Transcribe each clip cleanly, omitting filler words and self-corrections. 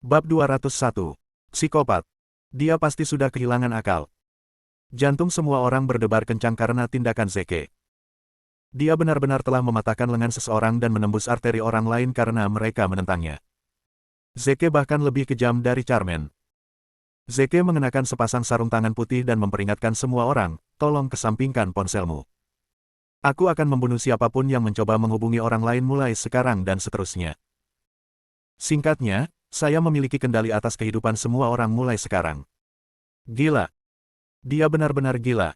Bab 201. Psikopat. Dia pasti sudah kehilangan akal. Jantung semua orang berdebar kencang karena tindakan Zeke. Dia benar-benar telah mematahkan lengan seseorang dan menembus arteri orang lain karena mereka menentangnya. Zeke bahkan lebih kejam dari Charmaine. Zeke mengenakan sepasang sarung tangan putih dan memperingatkan semua orang, tolong kesampingkan ponselmu. Aku akan membunuh siapapun yang mencoba menghubungi orang lain mulai sekarang dan seterusnya. Singkatnya, saya memiliki kendali atas kehidupan semua orang mulai sekarang. Gila. Dia benar-benar gila.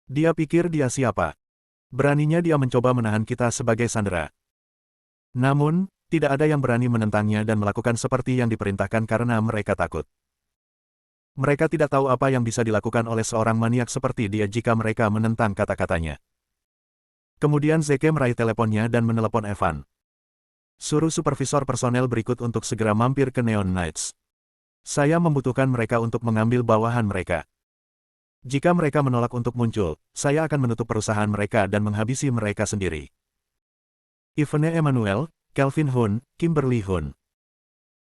Dia pikir dia siapa? Beraninya dia mencoba menahan kita sebagai sandera. Namun, tidak ada yang berani menentangnya dan melakukan seperti yang diperintahkan karena mereka takut. Mereka tidak tahu apa yang bisa dilakukan oleh seorang maniak seperti dia jika mereka menentang kata-katanya. Kemudian Zeke meraih teleponnya dan menelepon Evan. Suruh supervisor personel berikut untuk segera mampir ke Neon Knights. Saya membutuhkan mereka untuk mengambil bawahan mereka. Jika mereka menolak untuk muncul, saya akan menutup perusahaan mereka dan menghabisi mereka sendiri. Yvonne Emmanuel, Kelvin Hun, Kimberly Hun.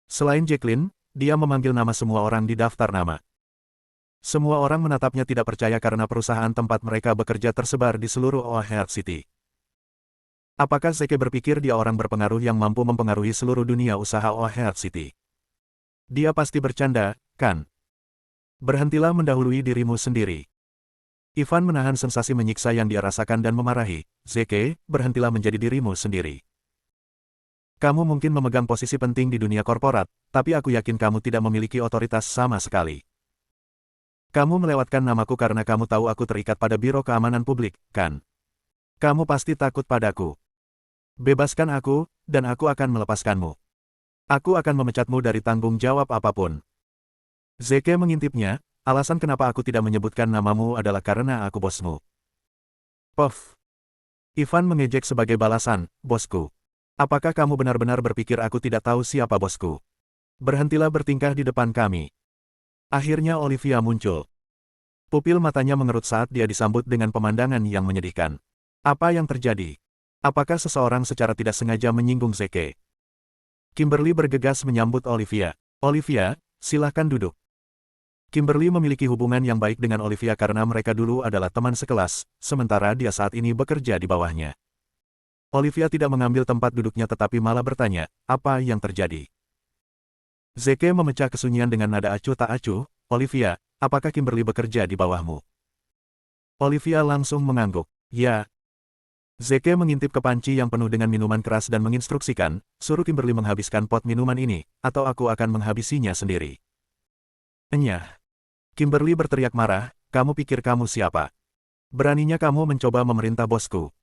Selain Jacqueline, dia memanggil nama semua orang di daftar nama. Semua orang menatapnya tidak percaya karena perusahaan tempat mereka bekerja tersebar di seluruh O'Hare City. Apakah Zeke berpikir dia orang berpengaruh yang mampu mempengaruhi seluruh dunia usaha O'Hare City? Dia pasti bercanda, kan? Berhentilah mendahului dirimu sendiri. Ivan menahan sensasi menyiksa yang dia rasakan dan memarahi, Zeke, berhentilah menjadi dirimu sendiri. Kamu mungkin memegang posisi penting di dunia korporat, tapi aku yakin kamu tidak memiliki otoritas sama sekali. Kamu melewatkan namaku karena kamu tahu aku terikat pada Biro Keamanan Publik, kan? Kamu pasti takut padaku. Bebaskan aku, dan aku akan melepaskanmu. Aku akan memecatmu dari tanggung jawab apapun. Zeke mengintipnya, alasan kenapa aku tidak menyebutkan namamu adalah karena aku bosmu. Puff. Ivan mengejek sebagai balasan, bosku. Apakah kamu benar-benar berpikir aku tidak tahu siapa bosku? Berhentilah bertingkah di depan kami. Akhirnya Olivia muncul. Pupil matanya mengerut saat dia disambut dengan pemandangan yang menyedihkan. Apa yang terjadi? Apakah seseorang secara tidak sengaja menyinggung Zeke? Kimberly bergegas menyambut Olivia. Olivia, silahkan duduk. Kimberly memiliki hubungan yang baik dengan Olivia karena mereka dulu adalah teman sekelas, sementara dia saat ini bekerja di bawahnya. Olivia tidak mengambil tempat duduknya tetapi malah bertanya, apa yang terjadi? Zeke memecah kesunyian dengan nada acuh tak acuh, Olivia, apakah Kimberly bekerja di bawahmu? Olivia langsung mengangguk, ya. Zeke mengintip ke panci yang penuh dengan minuman keras dan menginstruksikan, suruh Kimberly menghabiskan pot minuman ini, atau aku akan menghabisinya sendiri. Enyah. Kimberly berteriak marah, kamu pikir kamu siapa? Beraninya kamu mencoba memerintah bosku.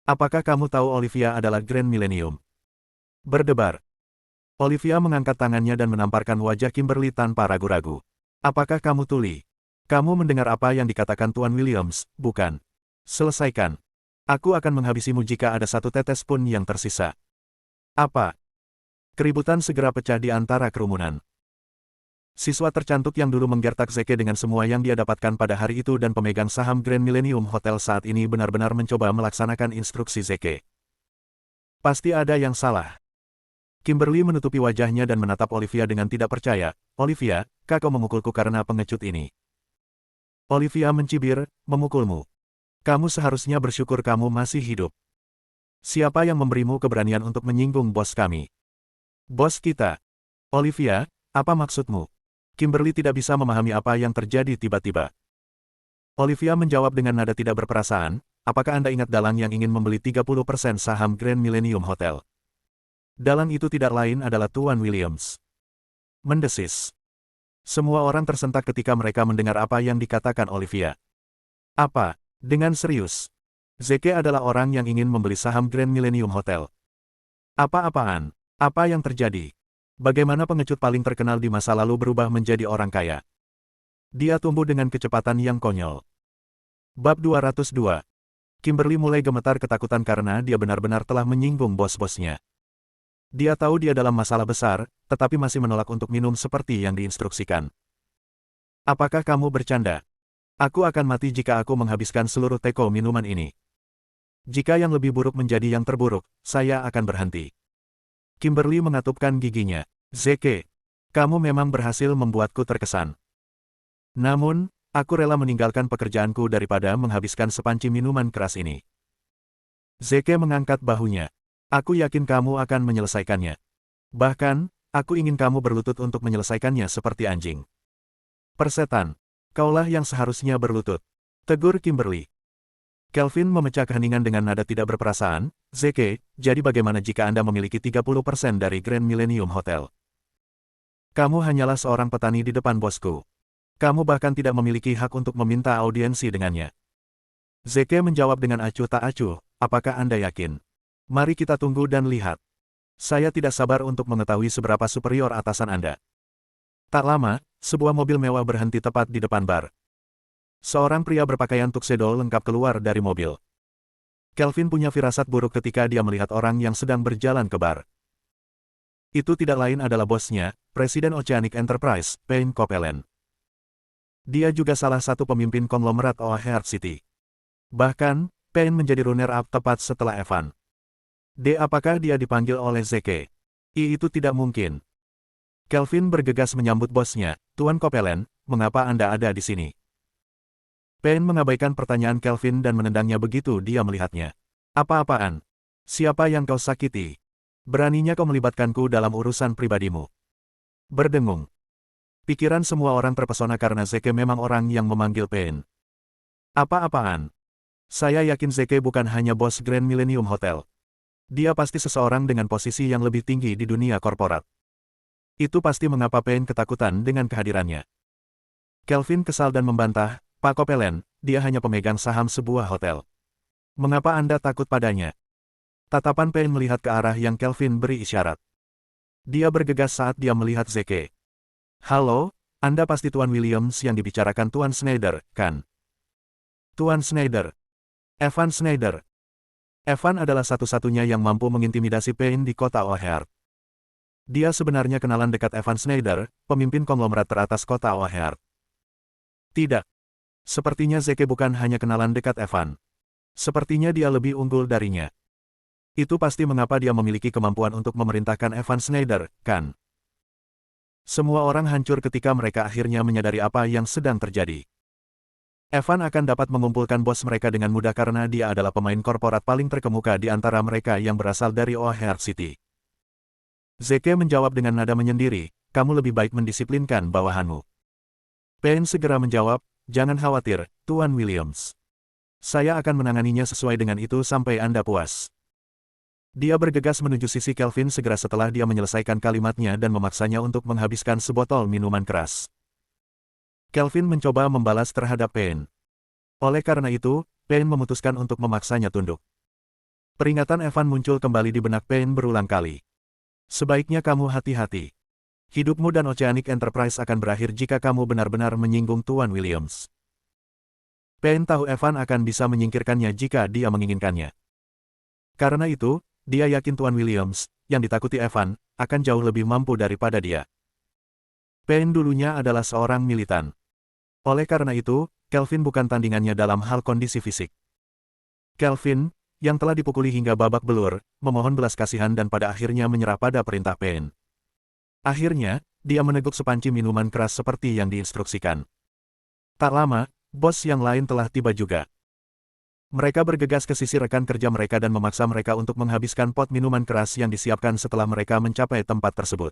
Apakah kamu tahu Olivia adalah Grand Millennium? Berdebar. Olivia mengangkat tangannya dan menamparkan wajah Kimberly tanpa ragu-ragu. Apakah kamu tuli? Kamu mendengar apa yang dikatakan Tuan Williams, bukan? Selesaikan. Aku akan menghabisimu jika ada satu tetes pun yang tersisa. Apa? Keributan segera pecah di antara kerumunan. Siswa tercantik yang dulu menggertak Zeke dengan semua yang dia dapatkan pada hari itu dan pemegang saham Grand Millennium Hotel saat ini benar-benar mencoba melaksanakan instruksi Zeke. Pasti ada yang salah. Kimberly menutupi wajahnya dan menatap Olivia dengan tidak percaya. Olivia, kau memukulku karena pengecut ini. Olivia mencibir, memukulmu. Kamu seharusnya bersyukur kamu masih hidup. Siapa yang memberimu keberanian untuk menyinggung bos kami? Bos kita. Olivia, apa maksudmu? Kimberly tidak bisa memahami apa yang terjadi tiba-tiba. Olivia menjawab dengan nada tidak berperasaan, apakah Anda ingat dalang yang ingin membeli 30% saham Grand Millennium Hotel? Dalang itu tidak lain adalah Tuan Williams. Mendesis. Semua orang tersentak ketika mereka mendengar apa yang dikatakan Olivia. Apa? Dengan serius. Zeke adalah orang yang ingin membeli saham Grand Millennium Hotel. Apa-apaan? Apa yang terjadi? Bagaimana pengecut paling terkenal di masa lalu berubah menjadi orang kaya? Dia tumbuh dengan kecepatan yang konyol. Bab 202. Kimberly mulai gemetar ketakutan karena dia benar-benar telah menyinggung bos-bosnya. Dia tahu dia dalam masalah besar, tetapi masih menolak untuk minum seperti yang diinstruksikan. Apakah kamu bercanda? Aku akan mati jika aku menghabiskan seluruh teko minuman ini. Jika yang lebih buruk menjadi yang terburuk, saya akan berhenti. Kimberly mengatupkan giginya. Zeke. Kamu memang berhasil membuatku terkesan. Namun, aku rela meninggalkan pekerjaanku daripada menghabiskan sepanci minuman keras ini. Zeke mengangkat bahunya. Aku yakin kamu akan menyelesaikannya. Bahkan, aku ingin kamu berlutut untuk menyelesaikannya seperti anjing. Persetan, kaulah yang seharusnya berlutut. Tegur Kimberly. Kelvin memecah keheningan dengan nada tidak berperasaan. Zeke, jadi bagaimana jika Anda memiliki 30% dari Grand Millennium Hotel? Kamu hanyalah seorang petani di depan bosku. Kamu bahkan tidak memiliki hak untuk meminta audiensi dengannya. Zeke menjawab dengan acuh tak acuh, apakah Anda yakin? Mari kita tunggu dan lihat. Saya tidak sabar untuk mengetahui seberapa superior atasan Anda. Tak lama, sebuah mobil mewah berhenti tepat di depan bar. Seorang pria berpakaian tuxedo lengkap keluar dari mobil. Kelvin punya firasat buruk ketika dia melihat orang yang sedang berjalan ke bar. Itu tidak lain adalah bosnya, Presiden Oceanic Enterprise, Payne Copeland. Dia juga salah satu pemimpin konglomerat O'Hare City. Bahkan, Payne menjadi runner-up tepat setelah Evan. Apakah dia dipanggil oleh Zeke? Itu tidak mungkin. Kelvin bergegas menyambut bosnya, Tuan Copeland, mengapa Anda ada di sini? Payne mengabaikan pertanyaan Kelvin dan menendangnya begitu dia melihatnya. Apa-apaan? Siapa yang kau sakiti? Beraninya kau melibatkanku dalam urusan pribadimu. Berdengung. Pikiran semua orang terpesona karena Zeke memang orang yang memanggil Payne. Apa-apaan? Saya yakin Zeke bukan hanya bos Grand Millennium Hotel. Dia pasti seseorang dengan posisi yang lebih tinggi di dunia korporat. Itu pasti mengapa Payne ketakutan dengan kehadirannya. Kelvin kesal dan membantah, Pak Copeland, dia hanya pemegang saham sebuah hotel. Mengapa Anda takut padanya? Tatapan Payne melihat ke arah yang Kelvin beri isyarat. Dia bergegas saat dia melihat Zeke. Halo, Anda pasti Tuan Williams yang dibicarakan Tuan Schneider, kan? Tuan Schneider. Evan Schneider. Evan adalah satu-satunya yang mampu mengintimidasi Payne di kota O'Hare. Dia sebenarnya kenalan dekat Evan Schneider, pemimpin konglomerat teratas kota O'Hare. Tidak. Sepertinya Zeke bukan hanya kenalan dekat Evan. Sepertinya dia lebih unggul darinya. Itu pasti mengapa dia memiliki kemampuan untuk memerintahkan Evan Schneider, kan? Semua orang hancur ketika mereka akhirnya menyadari apa yang sedang terjadi. Evan akan dapat mengumpulkan bos mereka dengan mudah karena dia adalah pemain korporat paling terkemuka di antara mereka yang berasal dari O'Hare City. Zeke menjawab dengan nada menyendiri, kamu lebih baik mendisiplinkan bawahanmu. Payne segera menjawab, jangan khawatir, Tuan Williams. Saya akan menanganinya sesuai dengan itu sampai Anda puas. Dia bergegas menuju sisi Kelvin segera setelah dia menyelesaikan kalimatnya dan memaksanya untuk menghabiskan sebotol minuman keras. Kelvin mencoba membalas terhadap Payne. Oleh karena itu, Payne memutuskan untuk memaksanya tunduk. Peringatan Evan muncul kembali di benak Payne berulang kali. Sebaiknya kamu hati-hati. Hidupmu dan Oceanic Enterprise akan berakhir jika kamu benar-benar menyinggung Tuan Williams. Payne tahu Evan akan bisa menyingkirkannya jika dia menginginkannya. Karena itu, dia yakin Tuan Williams, yang ditakuti Evan, akan jauh lebih mampu daripada dia. Payne dulunya adalah seorang militan. Oleh karena itu, Kelvin bukan tandingannya dalam hal kondisi fisik. Kelvin, yang telah dipukuli hingga babak belur, memohon belas kasihan dan pada akhirnya menyerah pada perintah Payne. Akhirnya, dia meneguk sepanci minuman keras seperti yang diinstruksikan. Tak lama, bos yang lain telah tiba juga. Mereka bergegas ke sisi rekan kerja mereka dan memaksa mereka untuk menghabiskan pot minuman keras yang disiapkan setelah mereka mencapai tempat tersebut.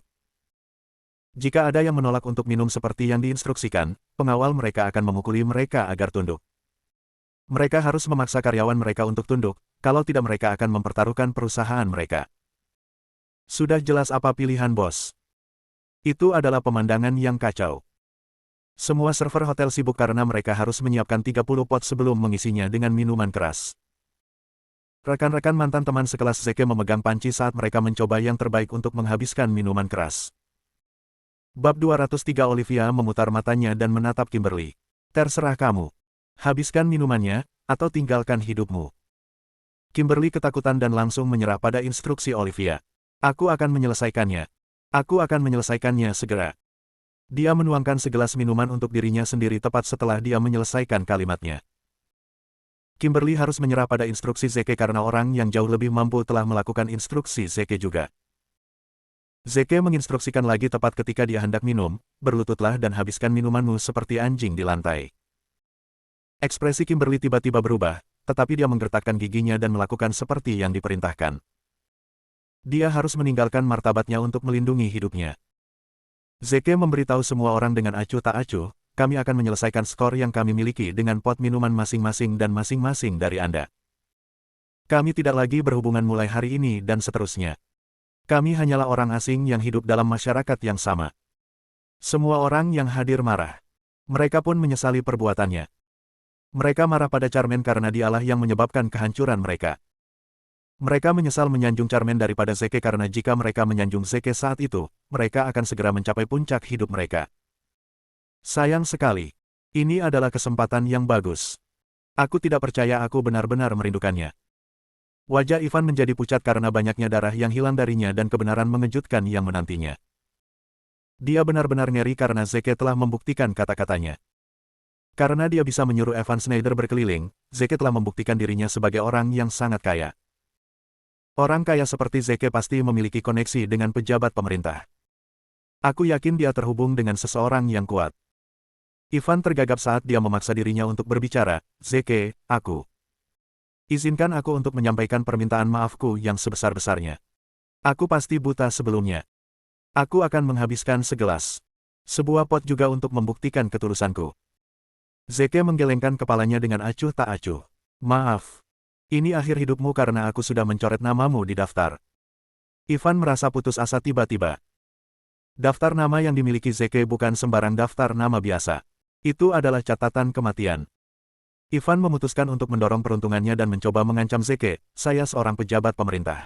Jika ada yang menolak untuk minum seperti yang diinstruksikan, pengawal mereka akan memukuli mereka agar tunduk. Mereka harus memaksa karyawan mereka untuk tunduk, kalau tidak mereka akan mempertaruhkan perusahaan mereka. Sudah jelas apa pilihan bos. Itu adalah pemandangan yang kacau. Semua server hotel sibuk karena mereka harus menyiapkan 30 pot sebelum mengisinya dengan minuman keras. Rekan-rekan mantan teman sekelas Zeke memegang panci saat mereka mencoba yang terbaik untuk menghabiskan minuman keras. Bab 203 Olivia memutar matanya dan menatap Kimberly. Terserah kamu. Habiskan minumannya, atau tinggalkan hidupmu. Kimberly ketakutan dan langsung menyerah pada instruksi Olivia. Aku akan menyelesaikannya. Aku akan menyelesaikannya segera. Dia menuangkan segelas minuman untuk dirinya sendiri tepat setelah dia menyelesaikan kalimatnya. Kimberly harus menyerah pada instruksi Zeke karena orang yang jauh lebih mampu telah melakukan instruksi Zeke juga. Zeke menginstruksikan lagi tepat ketika dia hendak minum, berlututlah dan habiskan minumanmu seperti anjing di lantai. Ekspresi Kimberly tiba-tiba berubah, tetapi dia menggertakkan giginya dan melakukan seperti yang diperintahkan. Dia harus meninggalkan martabatnya untuk melindungi hidupnya. Zeke memberitahu semua orang dengan acuh tak acuh, kami akan menyelesaikan skor yang kami miliki dengan pot minuman masing-masing dan masing-masing dari Anda. Kami tidak lagi berhubungan mulai hari ini dan seterusnya. Kami hanyalah orang asing yang hidup dalam masyarakat yang sama. Semua orang yang hadir marah. Mereka pun menyesali perbuatannya. Mereka marah pada Charmaine karena dialah yang menyebabkan kehancuran mereka. Mereka menyesal menyanjung Charmaine daripada Zeke karena jika mereka menyanjung Zeke saat itu, mereka akan segera mencapai puncak hidup mereka. Sayang sekali. Ini adalah kesempatan yang bagus. Aku tidak percaya aku benar-benar merindukannya. Wajah Ivan menjadi pucat karena banyaknya darah yang hilang darinya dan kebenaran mengejutkan yang menantinya. Dia benar-benar ngeri karena Zeke telah membuktikan kata-katanya. Karena dia bisa menyuruh Evan Schneider berkeliling, Zeke telah membuktikan dirinya sebagai orang yang sangat kaya. Orang kaya seperti Zeke pasti memiliki koneksi dengan pejabat pemerintah. Aku yakin dia terhubung dengan seseorang yang kuat. Ivan tergagap saat dia memaksa dirinya untuk berbicara, Zeke, izinkan aku untuk menyampaikan permintaan maafku yang sebesar-besarnya. Aku pasti buta sebelumnya. Aku akan menghabiskan segelas. Sebuah pot juga untuk membuktikan ketulusanku. Zeke menggelengkan kepalanya dengan acuh tak acuh. Maaf. Ini akhir hidupmu karena aku sudah mencoret namamu di daftar. Ivan merasa putus asa tiba-tiba. Daftar nama yang dimiliki Zeke bukan sembarang daftar nama biasa. Itu adalah catatan kematian. Ivan memutuskan untuk mendorong peruntungannya dan mencoba mengancam Zeke, saya seorang pejabat pemerintah.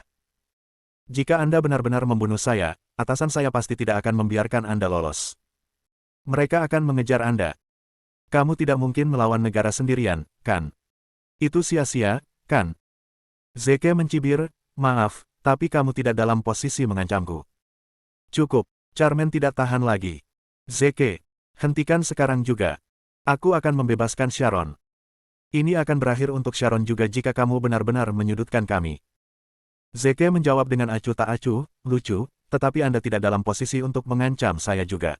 Jika Anda benar-benar membunuh saya, atasan saya pasti tidak akan membiarkan Anda lolos. Mereka akan mengejar Anda. Kamu tidak mungkin melawan negara sendirian, kan? Itu sia-sia, kan? Zeke mencibir, maaf, tapi kamu tidak dalam posisi mengancamku. Cukup, Charmaine tidak tahan lagi. Zeke, hentikan sekarang juga. Aku akan membebaskan Sharon. Ini akan berakhir untuk Sharon juga jika kamu benar-benar menyudutkan kami. Zeke menjawab dengan acuh tak acuh, lucu, tetapi Anda tidak dalam posisi untuk mengancam saya juga.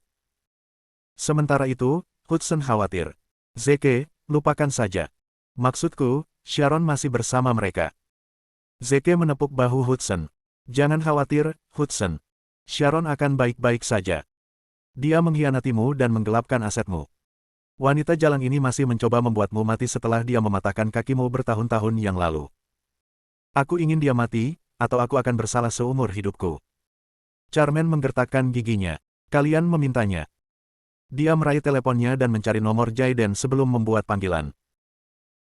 Sementara itu, Hudson khawatir. Zeke, lupakan saja. Maksudku, Sharon masih bersama mereka. Zeke menepuk bahu Hudson. Jangan khawatir, Hudson. Sharon akan baik-baik saja. Dia mengkhianatimu dan menggelapkan asetmu. Wanita jalang ini masih mencoba membuatmu mati setelah dia mematahkan kakimu bertahun-tahun yang lalu. Aku ingin dia mati, atau aku akan bersalah seumur hidupku. Charmaine menggertakkan giginya. Kalian memintanya. Dia meraih teleponnya dan mencari nomor Jaiden sebelum membuat panggilan.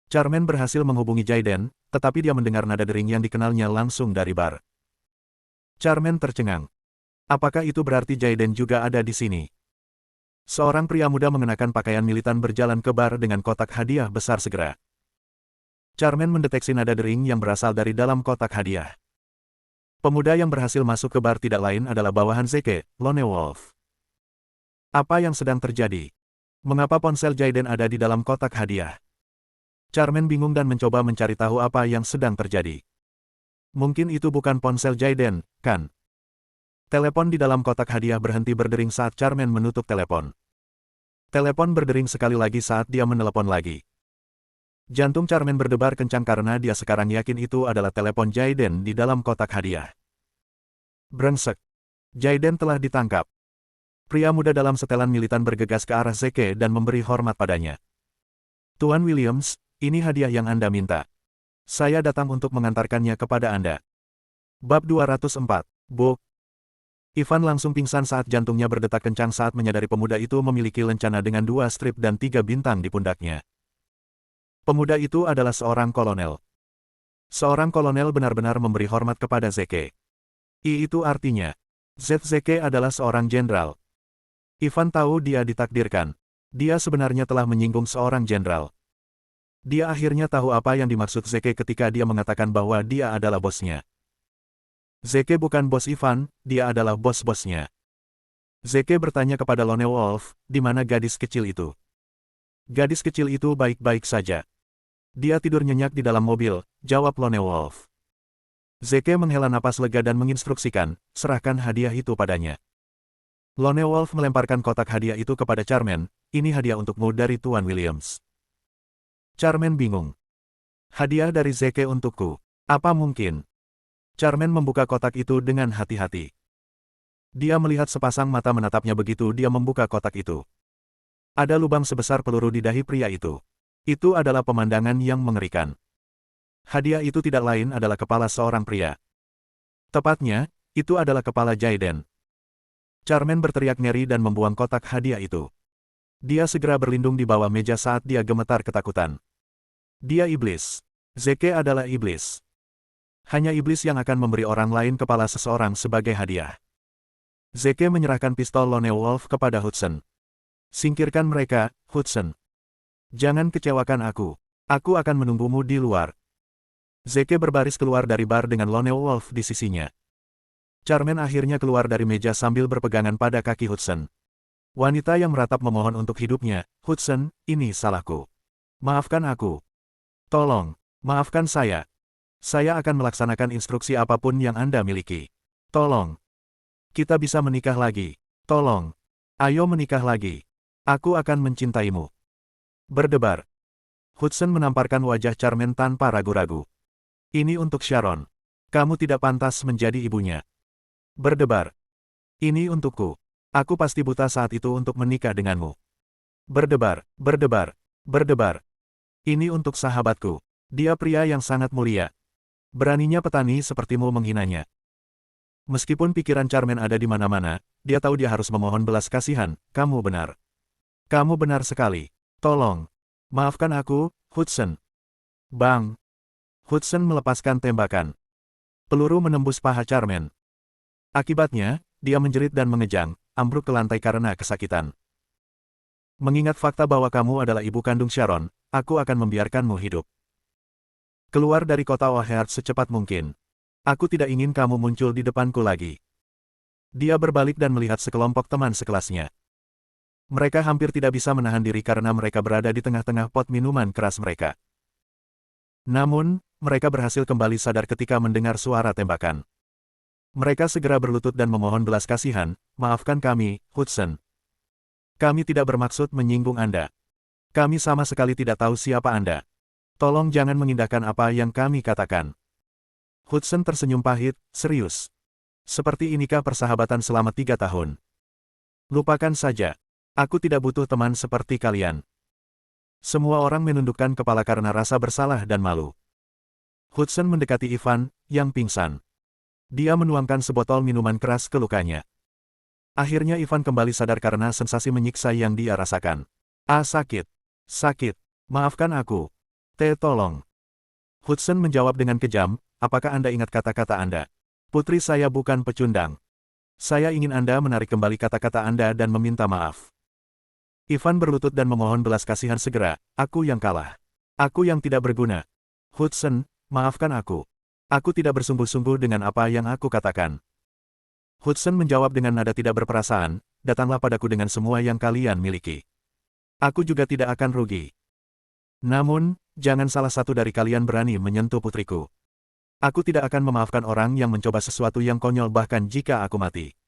Charmaine berhasil menghubungi Jaiden, tetapi dia mendengar nada dering yang dikenalnya langsung dari bar. Charmaine tercengang. Apakah itu berarti Jaiden juga ada di sini? Seorang pria muda mengenakan pakaian militan berjalan ke bar dengan kotak hadiah besar segera. Charmaine mendeteksi nada dering yang berasal dari dalam kotak hadiah. Pemuda yang berhasil masuk ke bar tidak lain adalah bawahan Zeke, Lone Wolf. Apa yang sedang terjadi? Mengapa ponsel Jaiden ada di dalam kotak hadiah? Charmaine bingung dan mencoba mencari tahu apa yang sedang terjadi. Mungkin itu bukan ponsel Jaiden, kan? Telepon di dalam kotak hadiah berhenti berdering saat Charmaine menutup telepon. Telepon berdering sekali lagi saat dia menelepon lagi. Jantung Charmaine berdebar kencang karena dia sekarang yakin itu adalah telepon Jaiden di dalam kotak hadiah. Brengsek. Jaiden telah ditangkap. Pria muda dalam setelan militan bergegas ke arah Zeke dan memberi hormat padanya. Tuan Williams, ini hadiah yang Anda minta. Saya datang untuk mengantarkannya kepada Anda. Bab 204, Bok. Ivan langsung pingsan saat jantungnya berdetak kencang saat menyadari pemuda itu memiliki lencana dengan 2 strip dan 3 bintang di pundaknya. Pemuda itu adalah seorang kolonel. Seorang kolonel benar-benar memberi hormat kepada Zeke. Itu artinya, Zeke adalah seorang jenderal. Ivan tahu dia ditakdirkan. Dia sebenarnya telah menyinggung seorang jenderal. Dia akhirnya tahu apa yang dimaksud Zeke ketika dia mengatakan bahwa dia adalah bosnya. Zeke bukan bos Ivan, dia adalah bos-bosnya. Zeke bertanya kepada Lone Wolf, di mana gadis kecil itu? Gadis kecil itu baik-baik saja. Dia tidur nyenyak di dalam mobil, jawab Lone Wolf. Zeke menghela napas lega dan menginstruksikan, serahkan hadiah itu padanya. Lone Wolf melemparkan kotak hadiah itu kepada Charmaine, ini hadiah untukmu dari Tuan Williams. Charmaine bingung. Hadiah dari Zeke untukku. Apa mungkin? Charmaine membuka kotak itu dengan hati-hati. Dia melihat sepasang mata menatapnya begitu dia membuka kotak itu. Ada lubang sebesar peluru di dahi pria itu. Itu adalah pemandangan yang mengerikan. Hadiah itu tidak lain adalah kepala seorang pria. Tepatnya, itu adalah kepala Jaiden. Charmaine berteriak ngeri dan membuang kotak hadiah itu. Dia segera berlindung di bawah meja saat dia gemetar ketakutan. Dia iblis. Zeke adalah iblis. Hanya iblis yang akan memberi orang lain kepala seseorang sebagai hadiah. Zeke menyerahkan pistol Lone Wolf kepada Hudson. Singkirkan mereka, Hudson. Jangan kecewakan aku. Aku akan menunggumu di luar. Zeke berbaris keluar dari bar dengan Lone Wolf di sisinya. Charmaine akhirnya keluar dari meja sambil berpegangan pada kaki Hudson. Wanita yang meratap memohon untuk hidupnya, Hudson, ini salahku. Maafkan aku. Tolong, maafkan saya. Saya akan melaksanakan instruksi apapun yang Anda miliki. Tolong. Kita bisa menikah lagi. Tolong. Ayo menikah lagi. Aku akan mencintaimu. Berdebar. Hudson menamparkan wajah Charmaine tanpa ragu-ragu. Ini untuk Sharon. Kamu tidak pantas menjadi ibunya. Berdebar. Ini untukku. Aku pasti buta saat itu untuk menikah denganmu. Berdebar, berdebar, berdebar. Ini untuk sahabatku. Dia pria yang sangat mulia. Beraninya petani sepertimu menghinanya. Meskipun pikiran Charmaine ada di mana-mana, dia tahu dia harus memohon belas kasihan. Kamu benar. Kamu benar sekali. Tolong. Maafkan aku, Hudson. Bang. Hudson melepaskan tembakan. Peluru menembus paha Charmaine. Akibatnya, dia menjerit dan mengejang, ambruk ke lantai karena kesakitan. Mengingat fakta bahwa kamu adalah ibu kandung Sharon, aku akan membiarkanmu hidup. Keluar dari kota Oheart secepat mungkin. Aku tidak ingin kamu muncul di depanku lagi. Dia berbalik dan melihat sekelompok teman sekelasnya. Mereka hampir tidak bisa menahan diri karena mereka berada di tengah-tengah pot minuman keras mereka. Namun, mereka berhasil kembali sadar ketika mendengar suara tembakan. Mereka segera berlutut dan memohon belas kasihan, maafkan kami, Hudson. Kami tidak bermaksud menyinggung Anda. Kami sama sekali tidak tahu siapa Anda. Tolong jangan mengindahkan apa yang kami katakan. Hudson tersenyum pahit, serius. Seperti inikah persahabatan selama 3 tahun? Lupakan saja. Aku tidak butuh teman seperti kalian. Semua orang menundukkan kepala karena rasa bersalah dan malu. Hudson mendekati Ivan, yang pingsan. Dia menuangkan sebotol minuman keras ke lukanya. Akhirnya Ivan kembali sadar karena sensasi menyiksa yang dia rasakan. Ah, sakit. Sakit. Maafkan aku. Tolong. Hudson menjawab dengan kejam, apakah Anda ingat kata-kata Anda? Putri saya bukan pecundang. Saya ingin Anda menarik kembali kata-kata Anda dan meminta maaf. Ivan berlutut dan memohon belas kasihan segera, aku yang kalah. Aku yang tidak berguna. Hudson, maafkan aku. Aku tidak bersungguh-sungguh dengan apa yang aku katakan. Hudson menjawab dengan nada tidak berperasaan, datanglah padaku dengan semua yang kalian miliki. Aku juga tidak akan rugi. Namun, jangan salah satu dari kalian berani menyentuh putriku. Aku tidak akan memaafkan orang yang mencoba sesuatu yang konyol bahkan jika aku mati.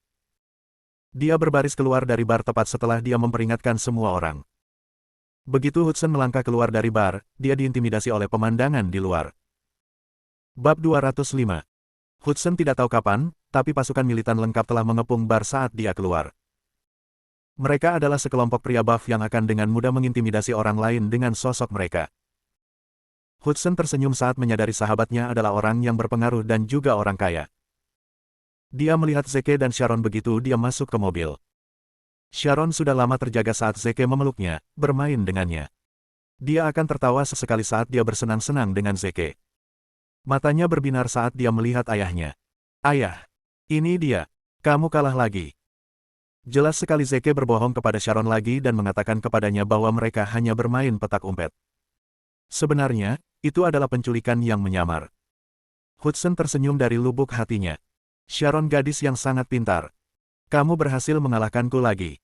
Dia berbaris keluar dari bar tepat setelah dia memperingatkan semua orang. Begitu Hudson melangkah keluar dari bar, dia diintimidasi oleh pemandangan di luar. Bab 205. Hudson tidak tahu kapan, tapi pasukan militan lengkap telah mengepung bar saat dia keluar. Mereka adalah sekelompok pria buff yang akan dengan mudah mengintimidasi orang lain dengan sosok mereka. Hudson tersenyum saat menyadari sahabatnya adalah orang yang berpengaruh dan juga orang kaya. Dia melihat Zeke dan Sharon begitu dia masuk ke mobil. Sharon sudah lama terjaga saat Zeke memeluknya, bermain dengannya. Dia akan tertawa sesekali saat dia bersenang-senang dengan Zeke. Matanya berbinar saat dia melihat ayahnya. Ayah, ini dia. Kamu kalah lagi. Jelas sekali Zeke berbohong kepada Sharon lagi dan mengatakan kepadanya bahwa mereka hanya bermain petak umpet. Sebenarnya, itu adalah penculikan yang menyamar. Hudson tersenyum dari lubuk hatinya. Sharon gadis yang sangat pintar. Kamu berhasil mengalahkanku lagi.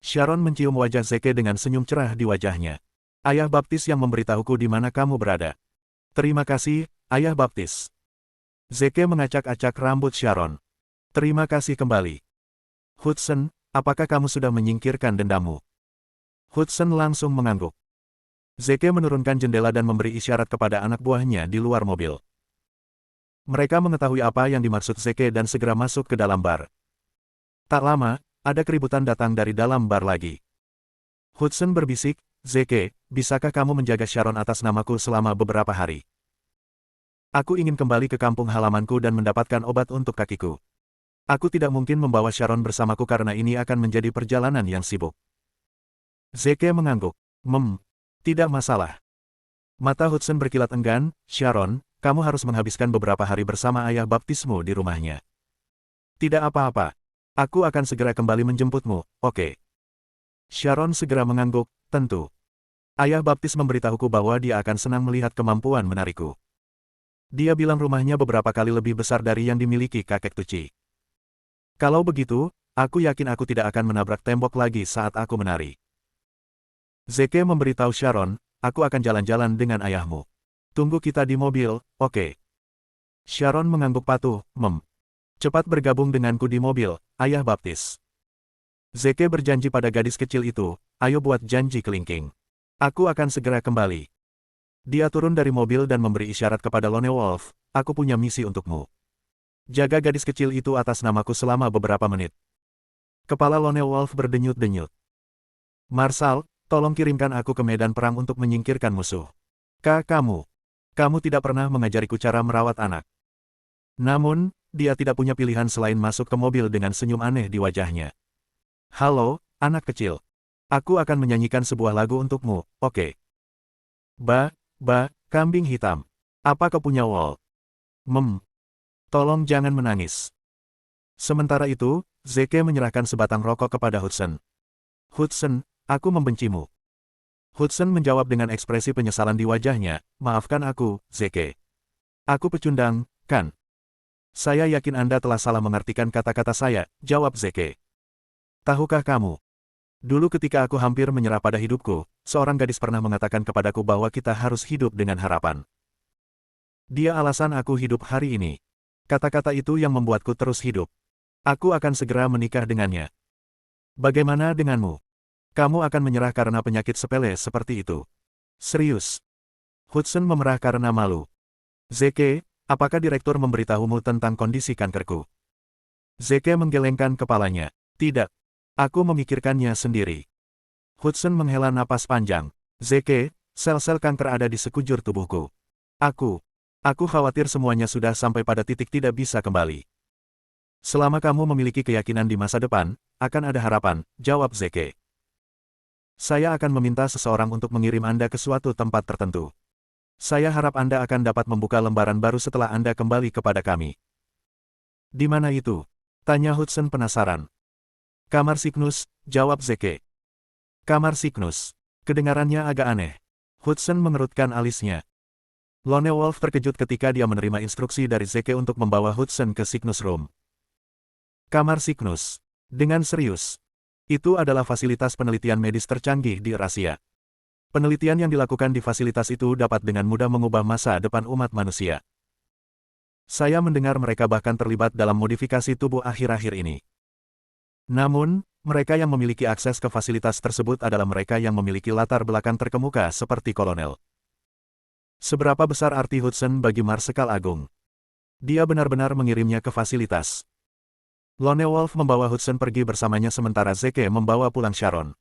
Sharon mencium wajah Zeke dengan senyum cerah di wajahnya. Ayah baptis yang memberitahuku di mana kamu berada. Terima kasih, Ayah baptis. Zeke mengacak-acak rambut Sharon. Terima kasih kembali. Hudson, apakah kamu sudah menyingkirkan dendammu? Hudson langsung mengangguk. Zeke menurunkan jendela dan memberi isyarat kepada anak buahnya di luar mobil. Mereka mengetahui apa yang dimaksud Zeke dan segera masuk ke dalam bar. Tak lama, ada keributan datang dari dalam bar lagi. Hudson berbisik, Zeke, bisakah kamu menjaga Sharon atas namaku selama beberapa hari? Aku ingin kembali ke kampung halamanku dan mendapatkan obat untuk kakiku. Aku tidak mungkin membawa Sharon bersamaku karena ini akan menjadi perjalanan yang sibuk. Zeke mengangguk. Tidak masalah. Mata Hudson berkilat enggan, Sharon, kamu harus menghabiskan beberapa hari bersama ayah baptismu di rumahnya. Tidak apa-apa. Aku akan segera kembali menjemputmu, oke? Sharon segera mengangguk, tentu. Ayah baptis memberitahuku bahwa dia akan senang melihat kemampuan menariku. Dia bilang rumahnya beberapa kali lebih besar dari yang dimiliki kakek Tuci. Kalau begitu, aku yakin aku tidak akan menabrak tembok lagi saat aku menari. Zeke memberitahu Sharon, aku akan jalan-jalan dengan ayahmu. Tunggu kita di mobil, oke? Sharon mengangguk patuh, Cepat bergabung denganku di mobil, ayah baptis. Zeke berjanji pada gadis kecil itu, ayo buat janji kelingking. Aku akan segera kembali. Dia turun dari mobil dan memberi isyarat kepada Lone Wolf, aku punya misi untukmu. Jaga gadis kecil itu atas namaku selama beberapa menit. Kepala Lone Wolf berdenyut-denyut. Marshal, tolong kirimkan aku ke medan perang untuk menyingkirkan musuh. Kamu tidak pernah mengajariku cara merawat anak. Namun, dia tidak punya pilihan selain masuk ke mobil dengan senyum aneh di wajahnya. Halo, anak kecil. Aku akan menyanyikan sebuah lagu untukmu, oke? Kambing hitam. Apa kau punya wol? Tolong jangan menangis. Sementara itu, Zeke menyerahkan sebatang rokok kepada Hudson. Hudson, aku membencimu. Hudson menjawab dengan ekspresi penyesalan di wajahnya, maafkan aku, Zeke. Aku pecundang, kan? Saya yakin Anda telah salah mengartikan kata-kata saya, jawab Zeke. Tahukah kamu? Dulu ketika aku hampir menyerah pada hidupku, seorang gadis pernah mengatakan kepadaku bahwa kita harus hidup dengan harapan. Dia alasan aku hidup hari ini. Kata-kata itu yang membuatku terus hidup. Aku akan segera menikah dengannya. Bagaimana denganmu? Kamu akan menyerah karena penyakit sepele seperti itu. Serius. Hudson memerah karena malu. Zeke, apakah direktur memberitahumu tentang kondisi kankerku? Zeke menggelengkan kepalanya. Tidak. Aku memikirkannya sendiri. Hudson menghela napas panjang. Zeke, sel-sel kanker ada di sekujur tubuhku. Aku khawatir semuanya sudah sampai pada titik tidak bisa kembali. Selama kamu memiliki keyakinan di masa depan, akan ada harapan, jawab Zeke. Saya akan meminta seseorang untuk mengirim Anda ke suatu tempat tertentu. Saya harap Anda akan dapat membuka lembaran baru setelah Anda kembali kepada kami. Di mana itu? Tanya Hudson penasaran. Kamar Cygnus, jawab Zeke. Kamar Cygnus. Kedengarannya agak aneh. Hudson mengerutkan alisnya. Lone Wolf terkejut ketika dia menerima instruksi dari Zeke untuk membawa Hudson ke Cygnus Room. Kamar Cygnus. Dengan serius. Itu adalah fasilitas penelitian medis tercanggih di Eurasia. Penelitian yang dilakukan di fasilitas itu dapat dengan mudah mengubah masa depan umat manusia. Saya mendengar mereka bahkan terlibat dalam modifikasi tubuh akhir-akhir ini. Namun, mereka yang memiliki akses ke fasilitas tersebut adalah mereka yang memiliki latar belakang terkemuka seperti kolonel. Seberapa besar arti Hudson bagi Marsekal Agung? Dia benar-benar mengirimnya ke fasilitas. Lone Wolf membawa Hudson pergi bersamanya sementara Zeke membawa pulang Sharon.